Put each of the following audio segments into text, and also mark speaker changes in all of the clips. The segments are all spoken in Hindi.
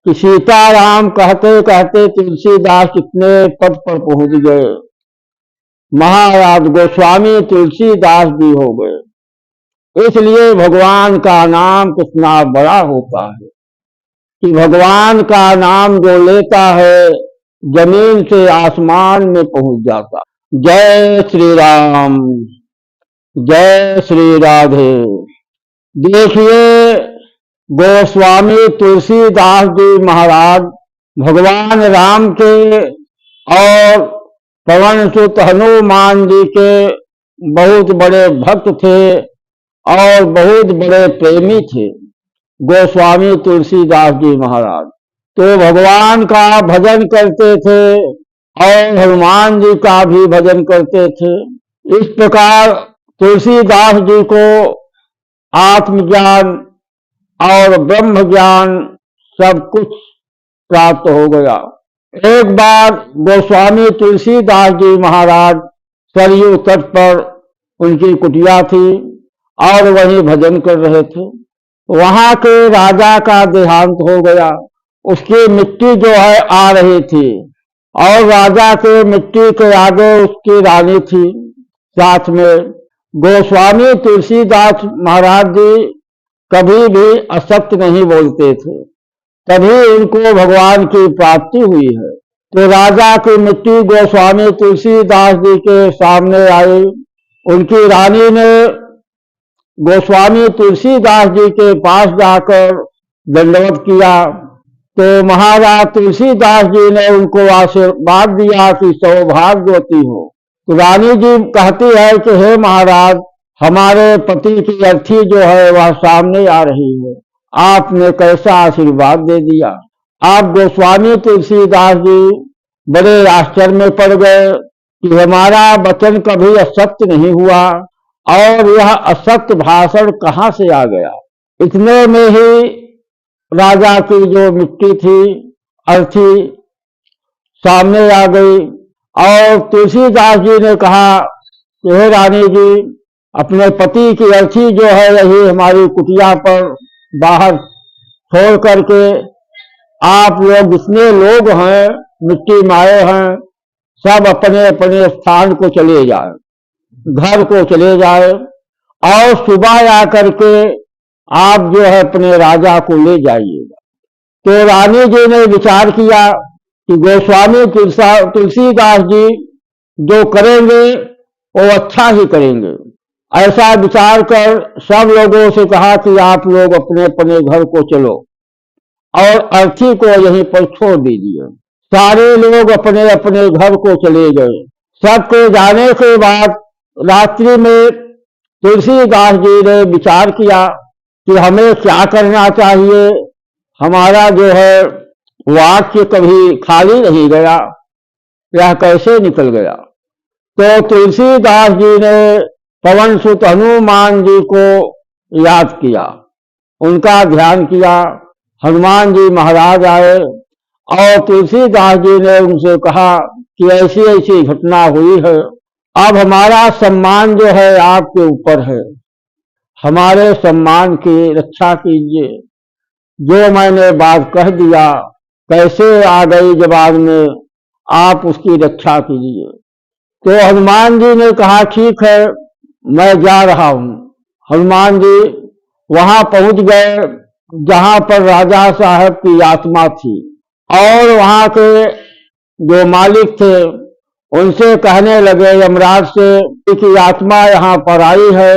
Speaker 1: कि सीताराम कहते कहते तुलसीदास इतने पद पर पहुंच गए, महाराज गोस्वामी तुलसीदास जी हो गए। इसलिए भगवान का नाम कितना बड़ा होता है कि भगवान का नाम जो लेता है जमीन से आसमान में पहुंच जाता। जय श्री राम, जय श्री राधे। देखिए गोस्वामी तुलसीदास जी महाराज भगवान राम के और पवन सुत हनुमान जी के बहुत बड़े भक्त थे और बहुत बड़े प्रेमी थे गोस्वामी तुलसीदास जी महाराज। तो भगवान का भजन करते थे और हनुमान जी का भी भजन करते थे। इस प्रकार तुलसीदास जी को आत्मज्ञान और ब्रह्म ज्ञान सब कुछ प्राप्त हो गया। एक बार गोस्वामी तुलसीदास जी महाराज सरयू तट पर उनकी कुटिया थी और वहीं भजन कर रहे थे। वहां के राजा का देहांत हो गया, उसकी मिट्टी जो है आ रही थी और राजा के मिट्टी के आगे उसकी रानी थी साथ में। गोस्वामी तुलसीदास महाराज जी कभी भी असत्य नहीं बोलते थे, तभी उनको भगवान की प्राप्ति हुई है। तो राजा की मिट्टी गोस्वामी तुलसीदास जी के सामने आई। उनकी रानी ने गोस्वामी तुलसीदास जी के पास जाकर दंडवत किया तो महाराज तुलसीदास जी ने उनको आशीर्वाद दिया कि सौभाग्यवती हो। तो रानी जी कहती है कि हे महाराज, हमारे पति की अर्थी जो है वह सामने आ रही है, आपने कैसा आशीर्वाद दे दिया। आप गोस्वामी तुलसीदास जी बड़े आश्चर्य में पड़ गए कि हमारा वचन कभी असत्य नहीं हुआ और यह असत्य भाषण कहां से आ गया। इतने में ही राजा की जो मिट्टी थी अर्थी सामने आ गई और तुलसीदास जी ने कहा कि हे रानी जी, अपने पति की अर्थी जो है यही हमारी कुटिया पर बाहर छोड़ करके आप लोग जितने लोग हैं मिट्टी माए हैं सब अपने अपने स्थान को चले जाए, घर को चले जाए और सुबह आकर के आप जो है अपने राजा को ले जाइएगा। तो रानी जी ने विचार किया कि गोस्वामी तुलसीदास जी जो करेंगे वो अच्छा ही करेंगे। ऐसा विचार कर सब लोगों से कहा कि आप लोग अपने अपने घर को चलो और अर्थी को यहीं पर छोड़ दीजिए। सारे लोग अपने अपने घर को चले गए। सबके जाने के बाद रात्रि में तुलसीदास जी ने विचार किया कि हमें क्या करना चाहिए। हमारा जो है वाक्य कभी खाली नहीं गया, यह कैसे निकल गया। तो तुलसीदास जी ने पवन सुत हनुमान जी को याद किया, उनका ध्यान किया। हनुमान जी महाराज आए और तुलसीदास जी ने उनसे कहा कि ऐसी ऐसी घटना हुई है, अब हमारा सम्मान जो है आपके ऊपर है, हमारे सम्मान की रक्षा कीजिए। जो मैंने बात कह दिया कैसे आ गई जवाब में, आप उसकी रक्षा कीजिए। तो हनुमान जी ने कहा ठीक है, मैं जा रहा हूं। हनुमान जी वहां पहुंच गए जहां पर राजा साहब की आत्मा थी और वहां के जो मालिक थे उनसे कहने लगे यमराज से कि आत्मा यहाँ पर आई है,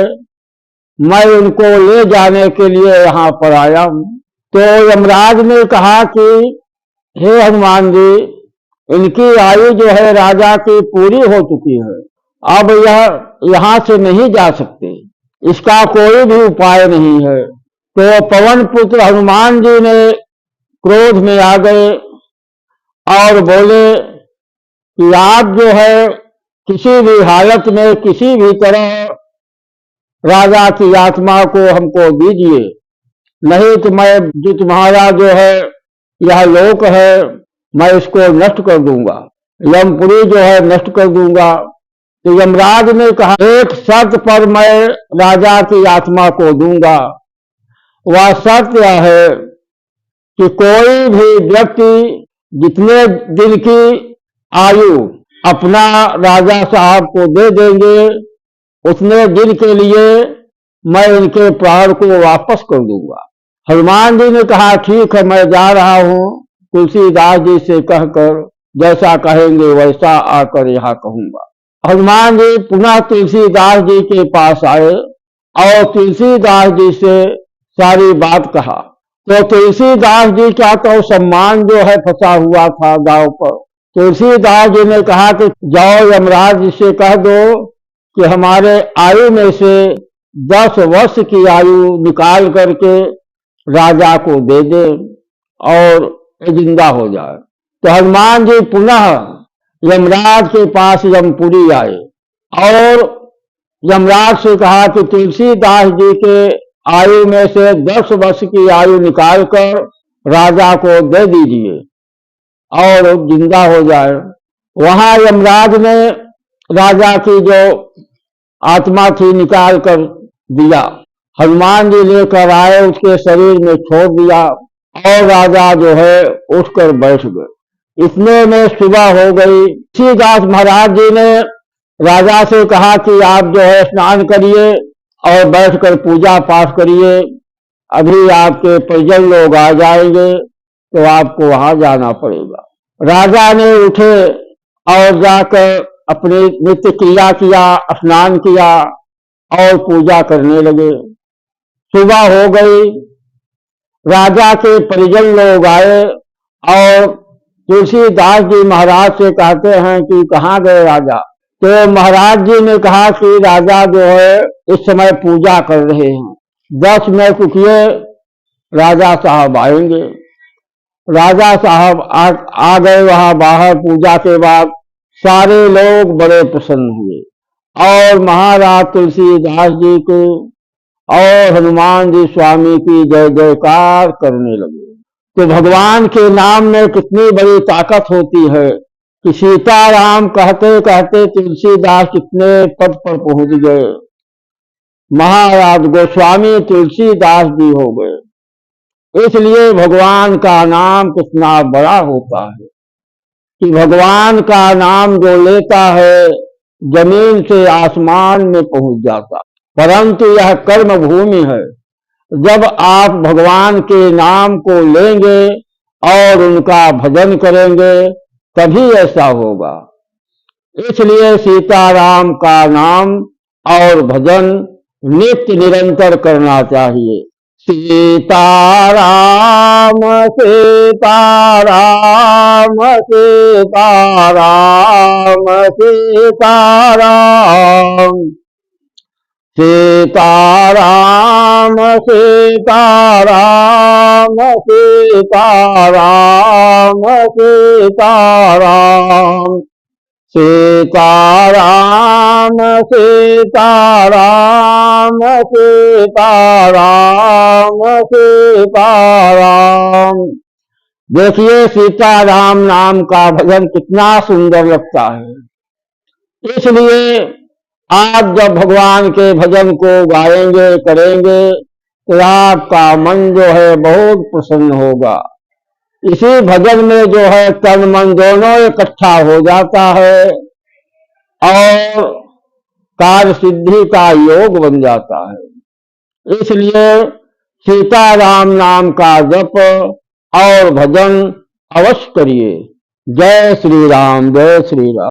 Speaker 1: मैं उनको ले जाने के लिए यहाँ पर आया हूं। तो यमराज ने कहा कि हे हनुमान जी, इनकी आयु जो है राजा की पूरी हो चुकी है, अब यह यहाँ से नहीं जा सकते, इसका कोई भी उपाय नहीं है। तो पवन पुत्र हनुमान जी ने क्रोध में आ गए और बोले कि आप जो है किसी भी हालत में किसी भी तरह राजा की आत्मा को हमको दीजिए, नहीं तो मैं जो तुम्हारा जो है यह लोक है मैं इसको नष्ट कर दूंगा, यमपुरी जो है नष्ट कर दूंगा। तो यमराज ने कहा एक शर्त पर मैं राजा की आत्मा को दूंगा, वह शर्त यह है कि कोई भी व्यक्ति जितने दिन की आयु अपना राजा साहब को दे देंगे, उतने दिन के लिए मैं इनके प्राण को वापस कर दूंगा। हनुमान जी ने कहा ठीक है, मैं जा रहा हूं, तुलसीदास जी से कहकर जैसा कहेंगे वैसा आकर यहाँ कहूंगा। हनुमान जी पुनः तुलसीदास जी के पास आए और तुलसीदास जी से सारी बात कहा। तो तुलसीदास जी का तो सम्मान जो है फंसा हुआ था दांव पर। तुलसीदास जी ने कहा कि जाओ यमराज जी से कह दो कि हमारे आयु में से 10 वर्ष की आयु निकाल करके राजा को दे दे और जिंदा हो जाए। तो हनुमान जी पुनः यमराज के पास यमपुरी आए और यमराज से कहा कि तुलसीदास जी के आयु में से 10 वर्ष की आयु निकालकर राजा को दे दीजिए और जिंदा हो जाए। वहां यमराज ने राजा की जो आत्मा थी निकाल कर दिया, हनुमान जी लेकर आए, उसके शरीर में छोड़ दिया और राजा जो है उठकर बैठ गए। इतने में सुबह हो गई। तुलसीदास महाराज जी ने राजा से कहा कि आप जो है स्नान करिए और बैठकर पूजा पाठ करिए, अभी आपके परिजन लोग आ जाएंगे तो आपको वहां जाना पड़ेगा। राजा ने उठे और जाकर अपनी नित्य क्रिया किया, स्नान किया और पूजा करने लगे। सुबह हो गई, राजा के परिजन लोग आए और तुलसीदास जी महाराज से कहते हैं कि कहाँ गए राजा। तो महाराज जी ने कहा कि राजा जो है इस समय पूजा कर रहे हैं, 10 मिनट रुकिए, राजा साहब आएंगे। राजा साहब आ गए वहां बाहर। पूजा के बाद सारे लोग बड़े प्रसन्न हुए और महाराज तुलसीदास जी को और हनुमान जी स्वामी की जय जयकार करने लगे। तो भगवान के नाम में कितनी बड़ी ताकत होती है कि सीताराम कहते कहते तुलसीदास कितने पद पर पहुंच गए, महाराज गोस्वामी तुलसीदास जी हो गए। इसलिए भगवान का नाम कितना बड़ा होता है कि भगवान का नाम जो लेता है जमीन से आसमान में पहुंच जाता। परंतु यह कर्म भूमि है, जब आप भगवान के नाम को लेंगे और उनका भजन करेंगे तभी ऐसा होगा। इसलिए सीताराम का नाम और भजन नित्य निरंतर करना चाहिए। सीताराम सीताराम सीताराम सीताराम सीताराम सीताराम सीताराम सीताराम सीताराम सीताराम सीताराम सीताराम। देखिए सीताराम नाम का भजन कितना सुंदर लगता है। इसलिए आप जब भगवान के भजन को गाएंगे करेंगे तो आपका मन जो है बहुत प्रसन्न होगा। इसी भजन में जो है तन मन दोनों इकट्ठा हो जाता है और कार्य सिद्धि का योग बन जाता है। इसलिए सीताराम नाम का जप और भजन अवश्य करिए। जय श्री राम, जय श्री राम।